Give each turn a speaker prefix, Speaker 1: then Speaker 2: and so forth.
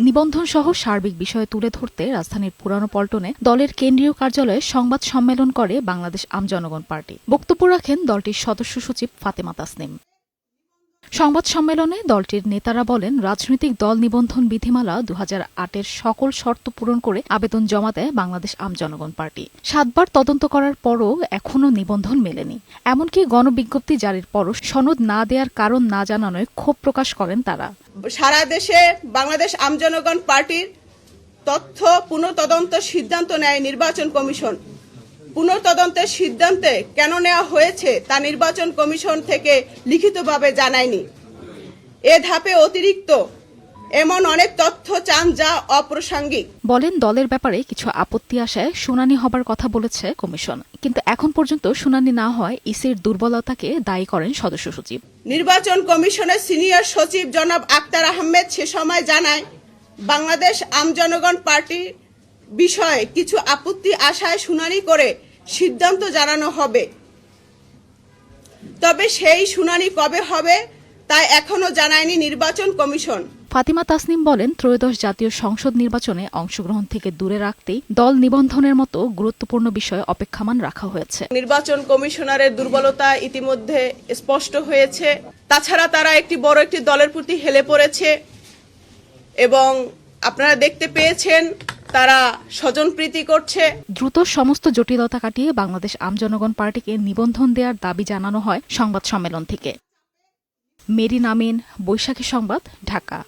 Speaker 1: নিবন্ধন সহ সার্বিক বিষয় তুলে ধরতে রাজধানীর পুরানো পল্টনে দলের কেন্দ্রীয় কার্যালয়ে সংবাদ সম্মেলন করে বাংলাদেশ আমজনগণ পার্টি। বক্তব্য রাখেন দলটির সদস্য সচিব ফাতেমা তাসনিম। সংবাদ সম্মেলনে দলটির নেতারা বলেন, রাজনৈতিক দল নিবন্ধন বিধিমালা 2008-এর সকল শর্ত পূরণ করে আবেদন জমা দেয় বাংলাদেশ আমজনগণ পার্টি। 7 বার তদন্ত করার পরও এখনও নিবন্ধন মেলেনি। এমনকি গণবিজ্ঞপ্তি জারির পরও সনদ না দেওয়ার কারণ না জানানোয় ক্ষোভ প্রকাশ করেন তারা।
Speaker 2: সারা দেশে বাংলাদেশ আমজনগণ পার্টির তথ্য পুনঃতদন্ত সিদ্ধান্ত নেয় নির্বাচন কমিশন। পুনঃতদন্তের সিদ্ধান্তে কেন নেওয়া হয়েছে তা নির্বাচন কমিশন থেকে লিখিতভাবে জানায়নি। এ ধাপে অতিরিক্ত এমন অনেক তথ্য চান যা অপ্রাসঙ্গিক।
Speaker 1: বলেন, দলের ব্যাপারে কিছু আপত্তি আসায় শুনানি হবার কথা বলেছে কমিশন, কিন্তু এখন পর্যন্ত শুনানি না হয় ইসির দুর্বলতাকে দায়ী করেন সদস্য সচিব।
Speaker 2: নির্বাচন কমিশনের সিনিয়র সচিব জনাব আক্তার আহমেদ সে সময় জানায়, বাংলাদেশ আমজনগণ পার্টির বিষয়ে কিছু আপত্তি আসায় শুনানি করে সিদ্ধান্ত জানানো হবে। তবে সেই শুনানি কবে হবে তা এখনো জানায়নি নির্বাচন কমিশন।
Speaker 1: ফাতিমা তাসনিম বলেন, ত্রয়োদশ জাতীয় সংসদ নির্বাচনে অংশগ্রহণ থেকে দূরে রাখতেই দল নিবন্ধনের মতো গুরুত্বপূর্ণ বিষয় অপেক্ষমান রাখা হয়েছে।
Speaker 2: নির্বাচন কমিশনারের দুর্বলতা ইতিমধ্যে স্পষ্ট হয়েছে। তাছাড়া তারা একটি বড় দলের প্রতি হেলে পড়েছে এবং আপনারা দেখতে পেয়েছেন তারা স্বজনপ্রীতি করছে।
Speaker 1: দ্রুত সমস্ত জটিলতা কাটিয়ে বাংলাদেশ আমজনগণ পার্টিকে নিবন্ধন দেওয়ার দাবি জানানো হয় সংবাদ সম্মেলন থেকে। মেরিন আমিন, বৈশাখী সংবাদ, ঢাকা।